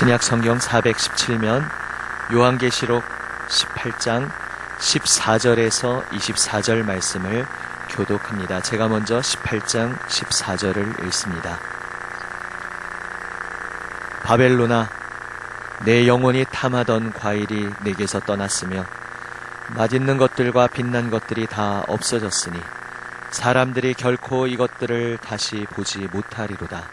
신약 성경 417면 요한계시록 18장 14절에서 24절 말씀을 교독합니다. 제가 먼저 18장 14절을 읽습니다. 바벨론아, 내 영혼이 탐하던 과일이 내게서 떠났으며 맛있는 것들과 빛난 것들이 다 없어졌으니 사람들이 결코 이것들을 다시 보지 못하리로다.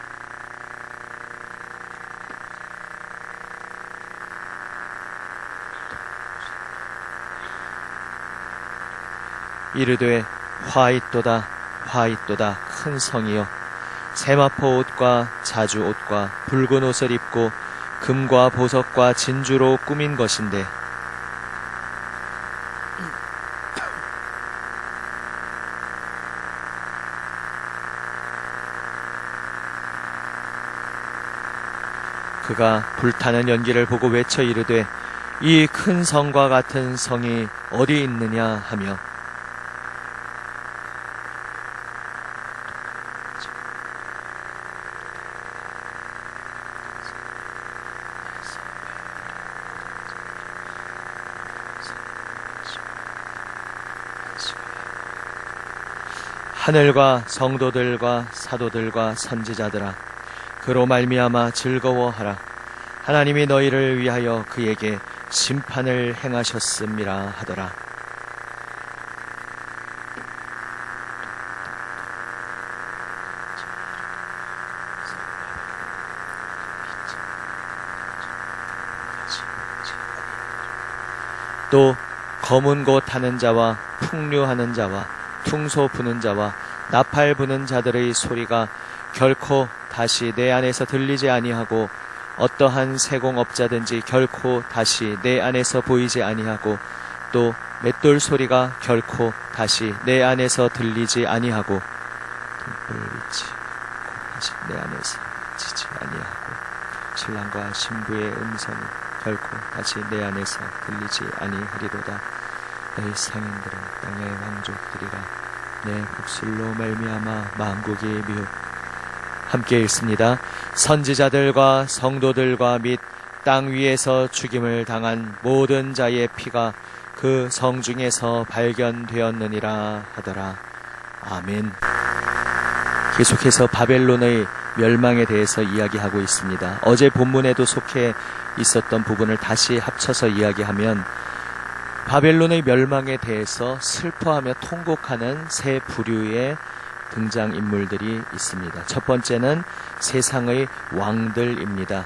이르되 화 있도다 화 있도다 큰 성이여, 세마포 옷과 자주 옷과 붉은 옷을 입고 금과 보석과 진주로 꾸민 것인데 그가 불타는 연기를 보고 외쳐 이르되 이 큰 성과 같은 성이 어디 있느냐 하며 하늘과 성도들과 사도들과 선지자들아, 그로 말미암아 즐거워하라. 하나님이 너희를 위하여 그에게 심판을 행하셨음이라 하더라. 또 검은 곳 타는 자와 풍류하는 자와 퉁소 부는 자와 나팔 부는 자들의 소리가 결코 다시 내 안에서 들리지 아니하고 어떠한 세공업자든지 결코 다시 내 안에서 보이지 아니하고 또 맷돌 소리가 결코 다시 내 안에서 들리지 아니하고 등불빛이 다시 내 안에서 지지 아니하고 신랑과 신부의 음성이 결코 다시 내 안에서 들리지 아니하리로다. 너희 상인들은 땅의 왕족들이라. 내 복술로 말미암아 만국이 미혹. 함께 읽습니다. 선지자들과 성도들과 및 땅 위에서 죽임을 당한 모든 자의 피가 그 성 중에서 발견되었느니라 하더라. 아멘. 계속해서 바벨론의 멸망에 대해서 이야기하고 있습니다. 어제 본문에도 속해 있었던 부분을 다시 합쳐서 이야기하면 바벨론의 멸망에 대해서 슬퍼하며 통곡하는 세 부류의 등장인물들이 있습니다. 첫 번째는 세상의 왕들입니다.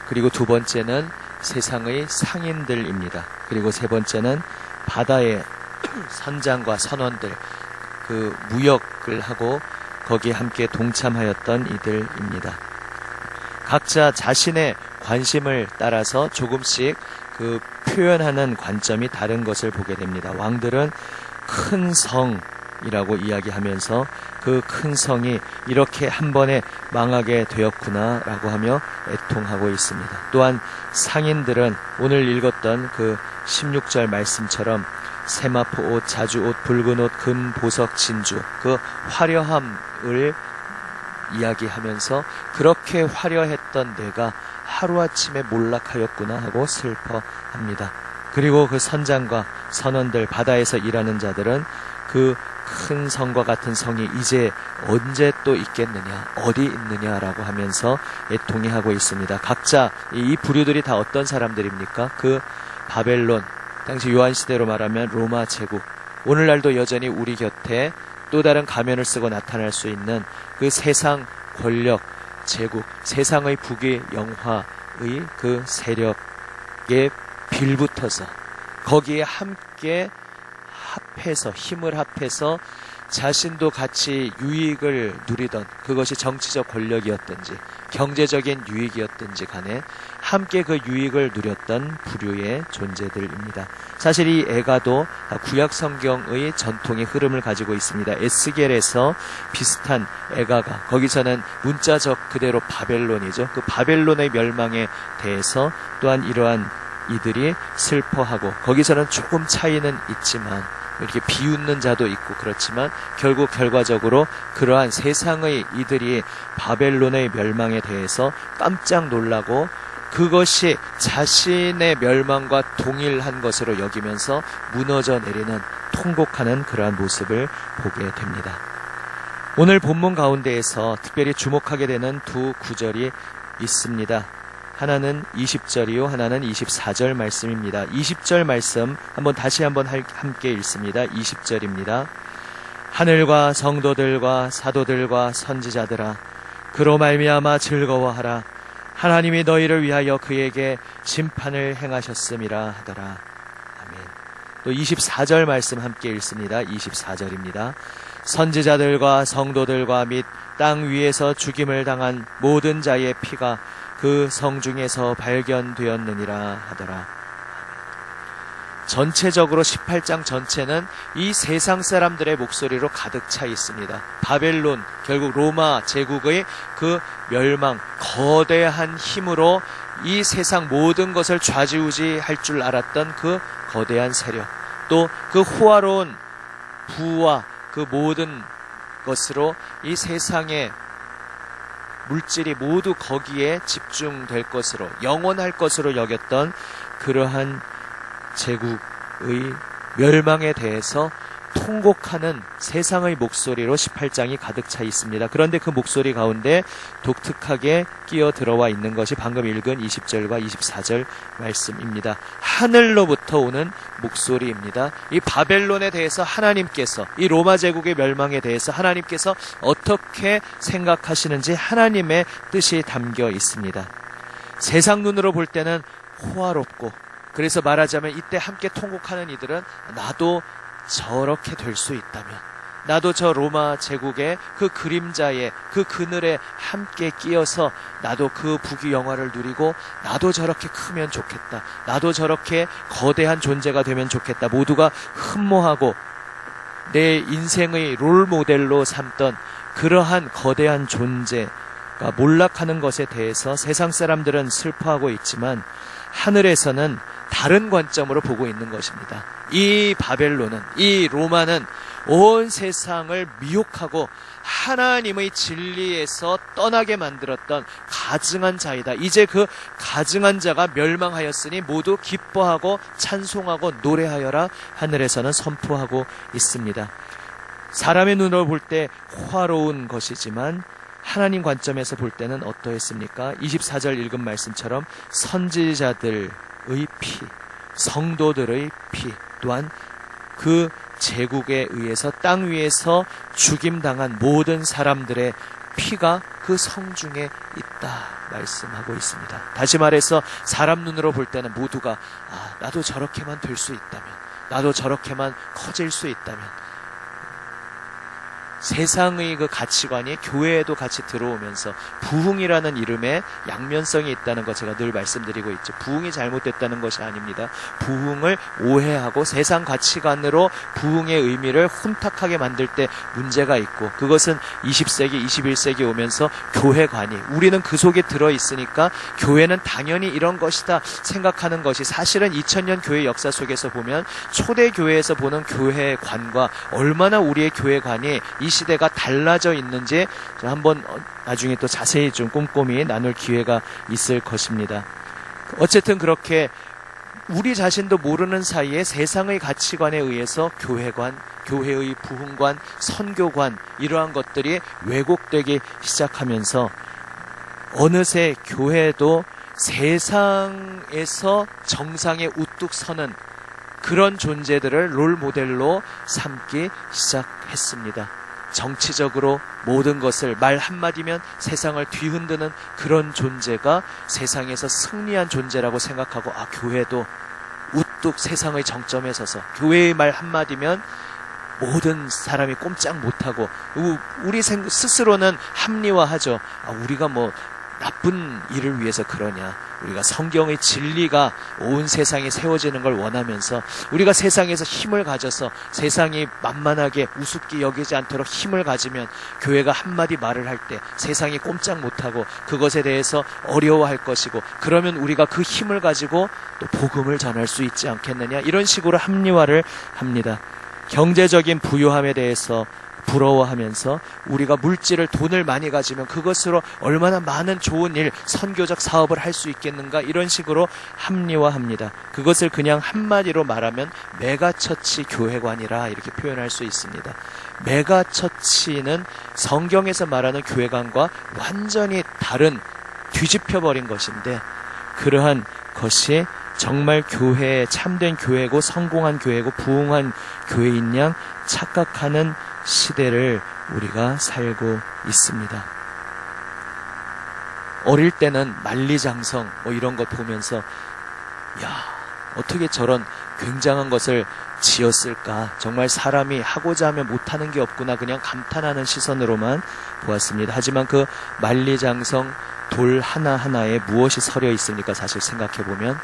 그리고 두 번째는 세상의 상인들입니다. 그리고 세 번째는 바다의 선장과 선원들, 그 무역을 하고 거기에 함께 동참하였던 이들입니다. 각자 자신의 관심을 따라서 조금씩 그 표현하는 관점이 다른 것을 보게 됩니다. 왕들은 큰 성이라고 이야기하면서 그 큰 성이 이렇게 한 번에 망하게 되었구나 라고 하며 애통하고 있습니다. 또한 상인들은 오늘 읽었던 그 16절 말씀처럼 세마포 옷, 자주 옷, 붉은 옷, 금, 보석, 진주, 그 화려함을 이야기하면서 그렇게 화려했던 내가 하루아침에 몰락하였구나 하고 슬퍼합니다. 그리고 그 선장과 선원들, 바다에서 일하는 자들은 그 큰 성과 같은 성이 이제 언제 또 있겠느냐, 어디 있느냐라고 하면서 애통해하고 있습니다. 각자 이 부류들이 다 어떤 사람들입니까? 그 바벨론, 당시 요한시대로 말하면 로마 제국, 오늘날도 여전히 우리 곁에 또 다른 가면을 쓰고 나타날 수 있는 그 세상 권력, 제국, 세상의 부귀 영화의 그 세력에 빌붙어서 거기에 함께 합해서 힘을 합해서 자신도 같이 유익을 누리던, 그것이 정치적 권력이었든지 경제적인 유익이었든지 간에 함께 그 유익을 누렸던 부류의 존재들입니다. 사실 이 애가도 구약 성경의 전통의 흐름을 가지고 있습니다. 에스겔에서 비슷한 애가가, 거기서는 문자적 그대로 바벨론이죠. 그 바벨론의 멸망에 대해서 또한 이러한 이들이 슬퍼하고, 거기서는 조금 차이는 있지만 이렇게 비웃는 자도 있고 그렇지만 결국 결과적으로 그러한 세상의 이들이 바벨론의 멸망에 대해서 깜짝 놀라고 그것이 자신의 멸망과 동일한 것으로 여기면서 무너져 내리는 통곡하는 그러한 모습을 보게 됩니다. 오늘 본문 가운데에서 특별히 주목하게 되는 두 구절이 있습니다. 하나는 20절이요, 하나는 24절 말씀입니다. 20절 말씀 다시 한번 함께 읽습니다. 20절입니다. 하늘과 성도들과 사도들과 선지자들아, 그로 말미암아 즐거워하라. 하나님이 너희를 위하여 그에게 심판을 행하셨음이라 하더라. 아멘. 또 24절 말씀 함께 읽습니다. 24절입니다. 선지자들과 성도들과 및 땅 위에서 죽임을 당한 모든 자의 피가 그 성중에서 발견되었느니라 하더라. 전체적으로 18장 전체는 이 세상 사람들의 목소리로 가득 차 있습니다. 바벨론, 결국 로마 제국의 그 멸망, 거대한 힘으로 이 세상 모든 것을 좌지우지할 줄 알았던 그 거대한 세력, 또 그 호화로운 부와 그 모든 것으로 이 세상의 물질이 모두 거기에 집중될 것으로, 영원할 것으로 여겼던 그러한 제국의 멸망에 대해서 통곡하는 세상의 목소리로 18장이 가득 차 있습니다. 그런데 그 목소리 가운데 독특하게 끼어 들어와 있는 것이 방금 읽은 20절과 24절 말씀입니다. 하늘로부터 오는 목소리입니다. 이 바벨론에 대해서 하나님께서, 이 로마 제국의 멸망에 대해서 하나님께서 어떻게 생각하시는지 하나님의 뜻이 담겨 있습니다. 세상 눈으로 볼 때는 호화롭고, 그래서 말하자면 이때 함께 통곡하는 이들은 나도 저렇게 될 수 있다면, 나도 저 로마 제국의 그 그림자에, 그 그늘에 함께 끼어서 나도 그 부귀영화를 누리고 나도 저렇게 크면 좋겠다, 나도 저렇게 거대한 존재가 되면 좋겠다, 모두가 흠모하고 내 인생의 롤모델로 삼던 그러한 거대한 존재가 몰락하는 것에 대해서 세상 사람들은 슬퍼하고 있지만 하늘에서는 다른 관점으로 보고 있는 것입니다. 이 바벨론은, 이 로마는 온 세상을 미혹하고 하나님의 진리에서 떠나게 만들었던 가증한 자이다. 이제 그 가증한 자가 멸망하였으니 모두 기뻐하고 찬송하고 노래하여라. 하늘에서는 선포하고 있습니다. 사람의 눈으로 볼 때 호화로운 것이지만 하나님 관점에서 볼 때는 어떠했습니까? 24절 읽은 말씀처럼 선지자들의 피, 성도들의 피, 또한 그 제국에 의해서 땅 위에서 죽임당한 모든 사람들의 피가 그 성중에 있다 말씀하고 있습니다. 다시 말해서 사람 눈으로 볼 때는 모두가 나도 저렇게만 될 수 있다면, 나도 저렇게만 커질 수 있다면, 세상의 그 가치관이 교회에도 같이 들어오면서 부흥이라는 이름에 양면성이 있다는 것 제가 늘 말씀드리고 있죠. 부흥이 잘못됐다는 것이 아닙니다. 부흥을 오해하고 세상 가치관으로 부흥의 의미를 혼탁하게 만들 때 문제가 있고, 그것은 20세기, 21세기 오면서 교회관이, 우리는 그 속에 들어있으니까 교회는 당연히 이런 것이다 생각하는 것이, 사실은 2000년 교회 역사 속에서 보면 초대교회에서 보는 교회관과 얼마나 우리의 교회관이 이 시대가 달라져 있는지 한번 나중에 또 자세히 좀 꼼꼼히 나눌 기회가 있을 것입니다. 어쨌든 그렇게 우리 자신도 모르는 사이에 세상의 가치관에 의해서 교회관, 교회의 부흥관, 선교관, 이러한 것들이 왜곡되기 시작하면서 어느새 교회도 세상에서 정상에 우뚝 서는 그런 존재들을 롤모델로 삼기 시작했습니다. 정치적으로 모든 것을 말 한마디면 세상을 뒤흔드는 그런 존재가 세상에서 승리한 존재라고 생각하고, 교회도 우뚝 세상의 정점에 서서 교회의 말 한마디면 모든 사람이 꼼짝 못하고, 우리 스스로는 합리화하죠. 우리가 뭐 나쁜 일을 위해서 그러냐, 우리가 성경의 진리가 온 세상에 세워지는 걸 원하면서 우리가 세상에서 힘을 가져서 세상이 만만하게 우습게 여기지 않도록 힘을 가지면 교회가 한마디 말을 할 때 세상이 꼼짝 못하고 그것에 대해서 어려워할 것이고, 그러면 우리가 그 힘을 가지고 또 복음을 전할 수 있지 않겠느냐, 이런 식으로 합리화를 합니다. 경제적인 부유함에 대해서 부러워하면서 우리가 물질을 돈을 많이 가지면 그것으로 얼마나 많은 좋은 일, 선교적 사업을 할 수 있겠는가 이런 식으로 합리화합니다. 그것을 그냥 한마디로 말하면 메가처치 교회관이라 이렇게 표현할 수 있습니다. 메가처치는 성경에서 말하는 교회관과 완전히 다른 뒤집혀버린 것인데 그러한 것이 정말 교회에 참된 교회고 성공한 교회고 부흥한 교회인 양 착각하는 시대를 우리가 살고 있습니다. 어릴 때는 만리장성 이런 것 보면서 야, 어떻게 저런 굉장한 것을 지었을까? 정말 사람이 하고자 하면 못하는 게 없구나 그냥 감탄하는 시선으로만 보았습니다. 하지만 그 만리장성 돌 하나하나에 무엇이 서려 있습니까? 사실 생각해보면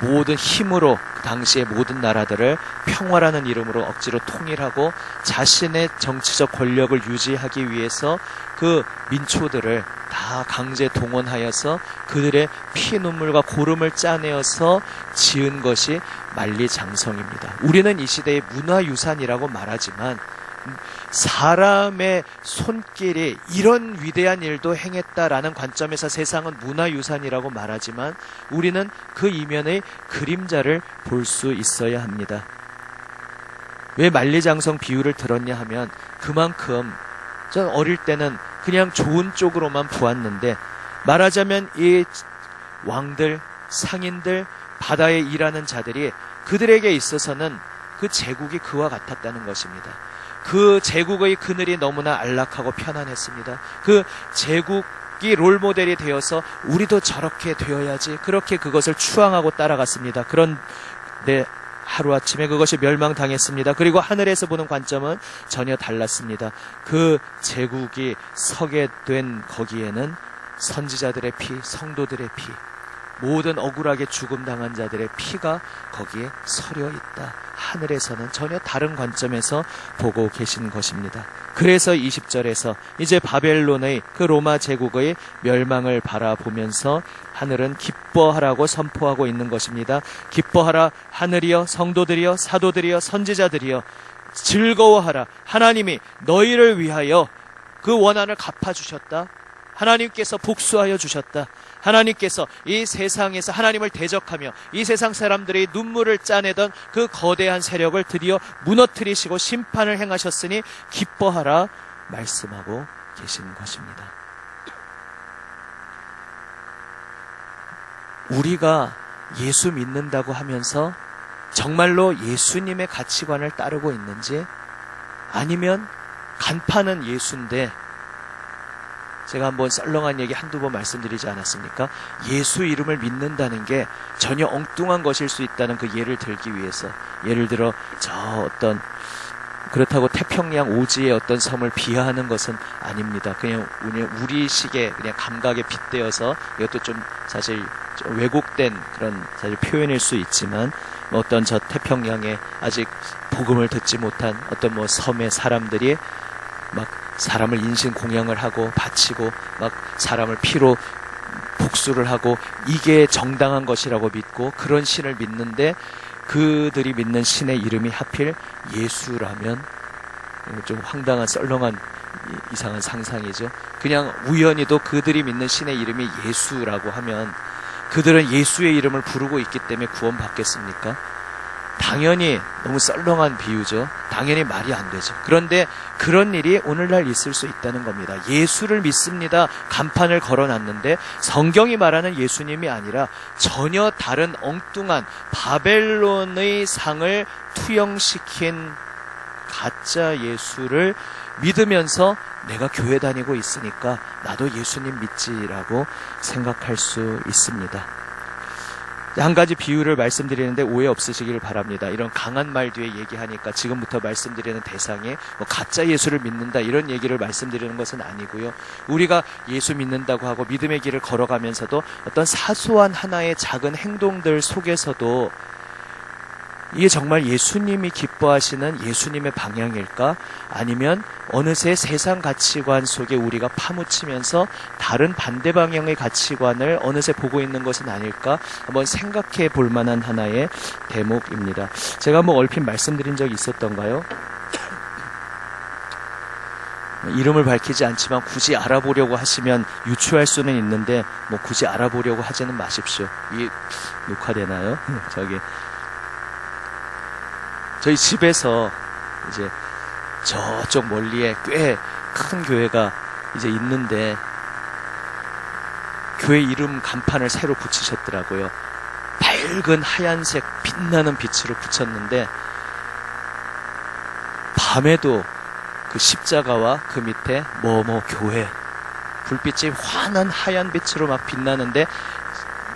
모든 힘으로 그 당시의 모든 나라들을 평화라는 이름으로 억지로 통일하고 자신의 정치적 권력을 유지하기 위해서 그 민초들을 다 강제 동원하여서 그들의 피눈물과 고름을 짜내어서 지은 것이 만리장성입니다. 우리는 이 시대의 문화유산이라고 말하지만 사람의 손길이 이런 위대한 일도 행했다라는 관점에서 세상은 문화유산이라고 말하지만 우리는 그 이면의 그림자를 볼 수 있어야 합니다. 왜 만리장성 비유를 들었냐 하면 그만큼 전 어릴 때는 그냥 좋은 쪽으로만 보았는데 말하자면 이 왕들, 상인들, 바다에 일하는 자들이 그들에게 있어서는 그 제국이 그와 같았다는 것입니다. 그 제국의 그늘이 너무나 안락하고 편안했습니다. 그 제국이 롤모델이 되어서 우리도 저렇게 되어야지 그렇게 그것을 추앙하고 따라갔습니다. 그런데 하루아침에 그것이 멸망당했습니다. 그리고 하늘에서 보는 관점은 전혀 달랐습니다. 그 제국이 서게 된 거기에는 선지자들의 피, 성도들의 피, 모든 억울하게 죽음당한 자들의 피가 거기에 서려 있다. 하늘에서는 전혀 다른 관점에서 보고 계신 것입니다. 그래서 20절에서 이제 바벨론의 그 로마 제국의 멸망을 바라보면서 하늘은 기뻐하라고 선포하고 있는 것입니다. 기뻐하라 하늘이여, 성도들이여, 사도들이여, 선지자들이여, 즐거워하라. 하나님이 너희를 위하여 그 원한을 갚아주셨다. 하나님께서 복수하여 주셨다. 하나님께서 이 세상에서 하나님을 대적하며 이 세상 사람들의 눈물을 짜내던 그 거대한 세력을 드디어 무너뜨리시고 심판을 행하셨으니 기뻐하라 말씀하고 계신 것입니다. 우리가 예수 믿는다고 하면서 정말로 예수님의 가치관을 따르고 있는지 아니면 간판은 예수인데 제가 한번 썰렁한 얘기 한두 번 말씀드리지 않았습니까? 예수 이름을 믿는다는 게 전혀 엉뚱한 것일 수 있다는 그 예를 들기 위해서 예를 들어 저 어떤 그렇다고 태평양 오지의 어떤 섬을 비하하는 것은 아닙니다. 그냥 우리식의 그냥 감각에 빗대어서 이것도 좀 사실 좀 왜곡된 그런 사실 표현일 수 있지만 어떤 저 태평양에 아직 복음을 듣지 못한 어떤 뭐 섬의 사람들이 막 사람을 인신공양을 하고 바치고 막 사람을 피로 복수를 하고 이게 정당한 것이라고 믿고 그런 신을 믿는데 그들이 믿는 신의 이름이 하필 예수라면 좀 황당한 썰렁한 이상한 상상이죠. 그냥 우연히도 그들이 믿는 신의 이름이 예수라고 하면 그들은 예수의 이름을 부르고 있기 때문에 구원받겠습니까? 당연히 너무 썰렁한 비유죠. 당연히 말이 안 되죠. 그런데 그런 일이 오늘날 있을 수 있다는 겁니다. 예수를 믿습니다. 간판을 걸어놨는데 성경이 말하는 예수님이 아니라 전혀 다른 엉뚱한 바벨론의 상을 투영시킨 가짜 예수를 믿으면서 내가 교회 다니고 있으니까 나도 예수님 믿지라고 생각할 수 있습니다. 한 가지 비유를 말씀드리는데 오해 없으시기를 바랍니다. 이런 강한 말 뒤에 얘기하니까 지금부터 말씀드리는 대상이 뭐 가짜 예수를 믿는다 이런 얘기를 말씀드리는 것은 아니고요. 우리가 예수 믿는다고 하고 믿음의 길을 걸어가면서도 어떤 사소한 하나의 작은 행동들 속에서도 이게 정말 예수님이 기뻐하시는 예수님의 방향일까? 아니면 어느새 세상 가치관 속에 우리가 파묻히면서 다른 반대 방향의 가치관을 어느새 보고 있는 것은 아닐까? 한번 생각해 볼 만한 하나의 대목입니다. 제가 얼핏 말씀드린 적이 있었던가요? 이름을 밝히지 않지만 굳이 알아보려고 하시면 유추할 수는 있는데 뭐 굳이 알아보려고 하지는 마십시오. 이게 녹화되나요? 저희 집에서 이제 저쪽 멀리에 꽤 큰 교회가 이제 있는데 교회 이름 간판을 새로 붙이셨더라고요. 밝은 하얀색 빛나는 빛으로 붙였는데 밤에도 그 십자가와 그 밑에 뭐뭐 교회 불빛이 환한 하얀 빛으로 막 빛나는데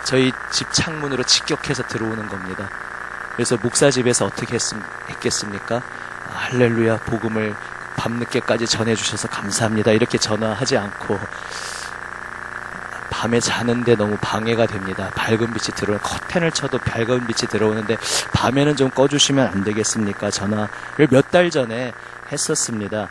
저희 집 창문으로 직격해서 들어오는 겁니다. 그래서 목사 집에서 어떻게 했겠습니까? 할렐루야, 복음을 밤늦게까지 전해주셔서 감사합니다. 이렇게 전화하지 않고 밤에 자는데 너무 방해가 됩니다. 밝은 빛이 들어오는, 커튼을 쳐도 밝은 빛이 들어오는데 밤에는 좀 꺼주시면 안 되겠습니까? 전화를 몇 달 전에 했었습니다.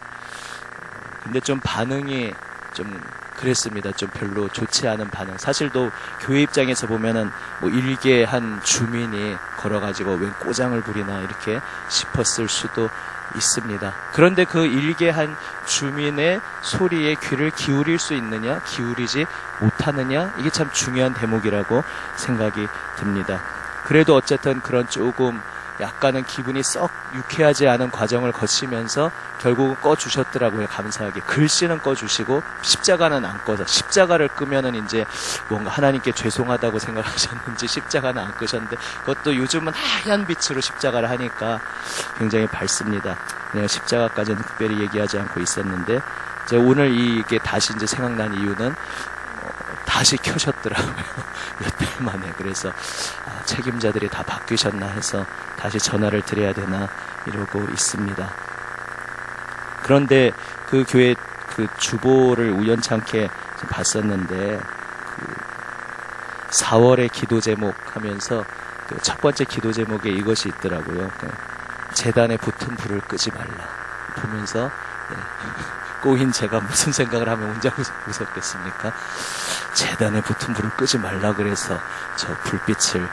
근데 좀 반응이 좀 그랬습니다. 좀 별로 좋지 않은 반응. 사실 또 교회 입장에서 보면은 뭐 일개한 주민이 걸어가지고 웬 꼬장을 부리나 이렇게 싶었을 수도 있습니다. 그런데 그 일개한 주민의 소리에 귀를 기울일 수 있느냐, 기울이지 못하느냐, 이게 참 중요한 대목이라고 생각이 듭니다. 그래도 어쨌든 그런 조금 약간은 기분이 썩 유쾌하지 않은 과정을 거치면서 결국은 꺼주셨더라고요. 감사하게. 글씨는 꺼주시고 십자가는 안 꺼서, 십자가를 끄면은 이제 뭔가 하나님께 죄송하다고 생각하셨는지 십자가는 안 끄셨는데, 그것도 요즘은 하얀 빛으로 십자가를 하니까 굉장히 밝습니다. 내가 십자가까지는 특별히 얘기하지 않고 있었는데, 이제 오늘 이게 다시 이제 생각난 이유는 다시 켜셨더라고요. 몇 달 만에. 그래서 책임자들이 다 바뀌셨나 해서 다시 전화를 드려야 되나 이러고 있습니다. 그런데 그 교회 그 주보를 우연찮게 봤었는데, 그 4월의 기도 제목 하면서 그 첫 번째 기도 제목에 이것이 있더라고요. 재단에 붙은 불을 끄지 말라. 보면서 꼬인 제가 무슨 생각을 하면 혼자 웃었겠습니까? 재단에 붙은 불을 끄지 말라 그래서 저 불빛을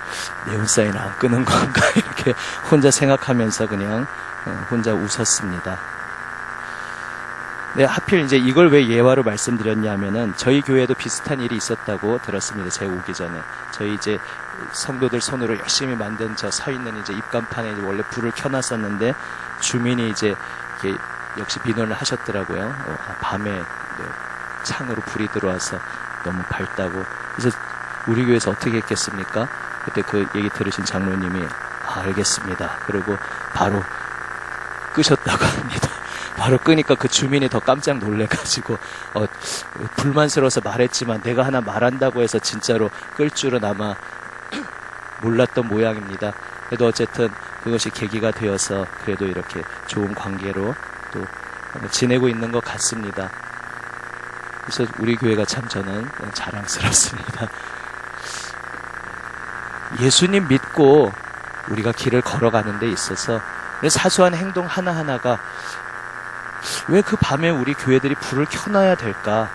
네온사인 안 끄는 건가 이렇게 혼자 생각하면서 그냥 혼자 웃었습니다. 네, 하필 이제 이걸 왜 예화로 말씀드렸냐면은 저희 교회도 비슷한 일이 있었다고 들었습니다. 제가 오기 전에. 저희 이제 성도들 손으로 열심히 만든 저 서 있는 이제 입간판에 이제 원래 불을 켜놨었는데 주민이 이제 이렇게 역시 민원을 하셨더라고요. 밤에 창으로 불이 들어와서 너무 밝다고. 그래서 우리 교회에서 어떻게 했겠습니까? 그때 그 얘기 들으신 장로님이 알겠습니다. 그리고 바로 끄셨다고 합니다. 바로 끄니까 그 주민이 더 깜짝 놀래가지고 불만스러워서 말했지만 내가 하나 말한다고 해서 진짜로 끌 줄은 아마 몰랐던 모양입니다. 그래도 어쨌든 그것이 계기가 되어서 그래도 이렇게 좋은 관계로 또 지내고 있는 것 같습니다. 그래서 우리 교회가 참 저는 자랑스럽습니다. 예수님 믿고 우리가 길을 걸어가는 데 있어서 사소한 행동 하나하나가 왜 그 밤에 우리 교회들이 불을 켜놔야 될까?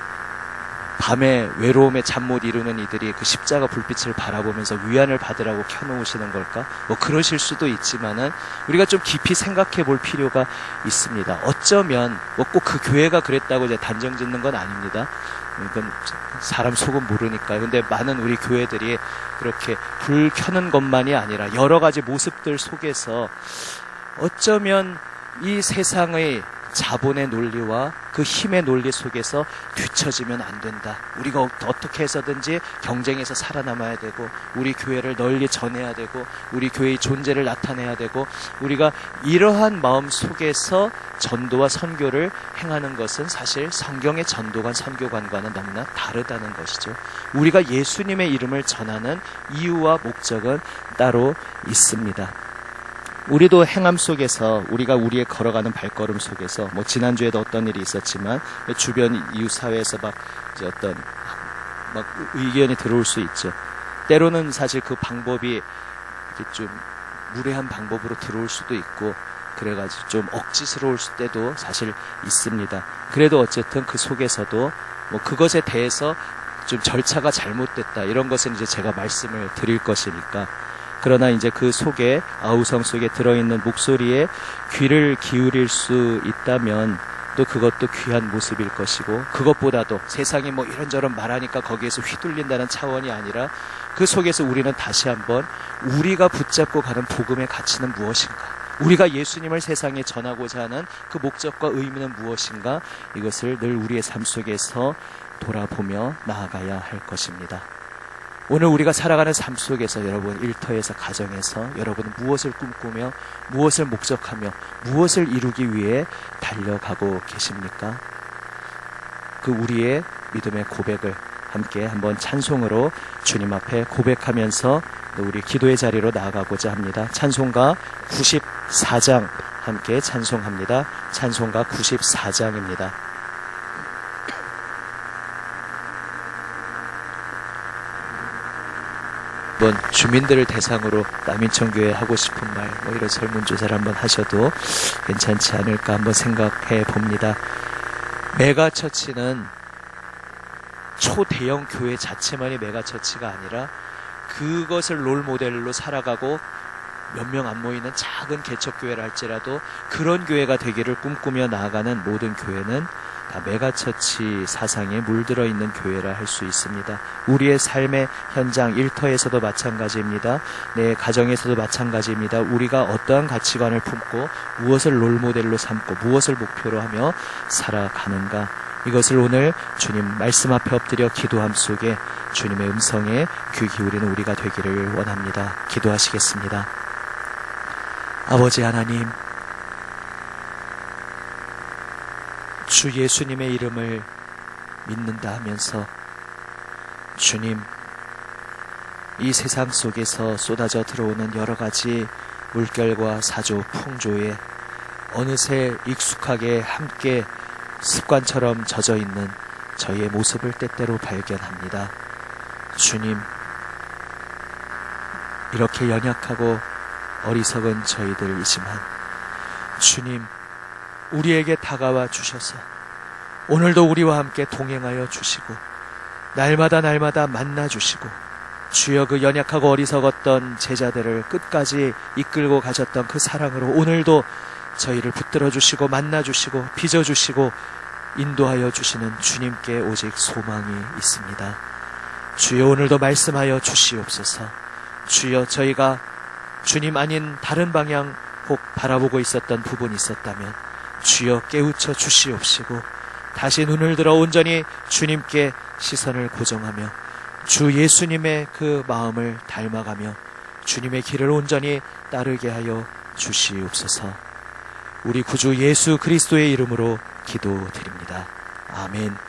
밤에 외로움에 잠 못 이루는 이들이 그 십자가 불빛을 바라보면서 위안을 받으라고 켜놓으시는 걸까? 뭐 그러실 수도 있지만은 우리가 좀 깊이 생각해 볼 필요가 있습니다. 어쩌면 뭐 꼭 그 교회가 그랬다고 이제 단정 짓는 건 아닙니다. 이건 사람 속은 모르니까요. 근데 많은 우리 교회들이 그렇게 불 켜는 것만이 아니라 여러 가지 모습들 속에서 어쩌면 이 세상의 자본의 논리와 그 힘의 논리 속에서 뒤처지면 안 된다. 우리가 어떻게 해서든지 경쟁에서 살아남아야 되고 우리 교회를 널리 전해야 되고 우리 교회의 존재를 나타내야 되고 우리가 이러한 마음 속에서 전도와 선교를 행하는 것은 사실 성경의 전도관 선교관과는 너무나 다르다는 것이죠. 우리가 예수님의 이름을 전하는 이유와 목적은 따로 있습니다. 우리도 행함 속에서 우리가 우리의 걸어가는 발걸음 속에서 뭐 지난주에도 어떤 일이 있었지만 주변 이웃 사회에서 막 이제 어떤 막 의견이 들어올 수 있죠. 때로는 사실 그 방법이 이렇게 좀 무례한 방법으로 들어올 수도 있고 그래가지고 좀 억지스러울 때도 사실 있습니다. 그래도 어쨌든 그 속에서도 뭐 그것에 대해서 좀 절차가 잘못됐다 이런 것은 이제 제가 말씀을 드릴 것이니까. 그러나 이제 그 속에 아우성 속에 들어있는 목소리에 귀를 기울일 수 있다면 또 그것도 귀한 모습일 것이고, 그것보다도 세상이 뭐 이런저런 말하니까 거기에서 휘둘린다는 차원이 아니라 그 속에서 우리는 다시 한번 우리가 붙잡고 가는 복음의 가치는 무엇인가, 우리가 예수님을 세상에 전하고자 하는 그 목적과 의미는 무엇인가, 이것을 늘 우리의 삶 속에서 돌아보며 나아가야 할 것입니다. 오늘 우리가 살아가는 삶 속에서 여러분, 일터에서, 가정에서 여러분은 무엇을 꿈꾸며 무엇을 목적하며 무엇을 이루기 위해 달려가고 계십니까? 그 우리의 믿음의 고백을 함께 한번 찬송으로 주님 앞에 고백하면서 우리 기도의 자리로 나아가고자 합니다. 찬송가 94장 함께 찬송합니다. 찬송가 94장입니다. 한번 주민들을 대상으로 남인천교회 하고 싶은 말, 뭐 이런 설문조사를 한번 하셔도 괜찮지 않을까 한번 생각해 봅니다. 메가처치는 초대형 교회 자체만이 메가처치가 아니라 그것을 롤모델로 살아가고 몇 명 안 모이는 작은 개척교회라 할지라도 그런 교회가 되기를 꿈꾸며 나아가는 모든 교회는 다 메가처치 사상에 물들어 있는 교회라 할 수 있습니다. 우리의 삶의 현장, 일터에서도 마찬가지입니다. 내 가정에서도 마찬가지입니다. 우리가 어떠한 가치관을 품고 무엇을 롤모델로 삼고 무엇을 목표로 하며 살아가는가, 이것을 오늘 주님 말씀 앞에 엎드려 기도함 속에 주님의 음성에 귀 기울이는 우리가 되기를 원합니다. 기도하시겠습니다. 아버지 하나님, 주 예수님의 이름을 믿는다 하면서 주님, 이 세상 속에서 쏟아져 들어오는 여러 가지 물결과 사조, 풍조에 어느새 익숙하게 함께 습관처럼 젖어 있는 저희의 모습을 때때로 발견합니다. 주님, 이렇게 연약하고 어리석은 저희들이지만 주님, 우리에게 다가와 주셔서 오늘도 우리와 함께 동행하여 주시고 날마다 만나 주시고, 주여 그 연약하고 어리석었던 제자들을 끝까지 이끌고 가셨던 그 사랑으로 오늘도 저희를 붙들어 주시고 만나 주시고 빚어 주시고 인도하여 주시는 주님께 오직 소망이 있습니다. 주여 오늘도 말씀하여 주시옵소서. 주여 저희가 주님 아닌 다른 방향 혹 바라보고 있었던 부분이 있었다면 주여 깨우쳐 주시옵시고 다시 눈을 들어 온전히 주님께 시선을 고정하며 주 예수님의 그 마음을 닮아가며 주님의 길을 온전히 따르게 하여 주시옵소서. 우리 구주 예수 그리스도의 이름으로 기도드립니다. 아멘.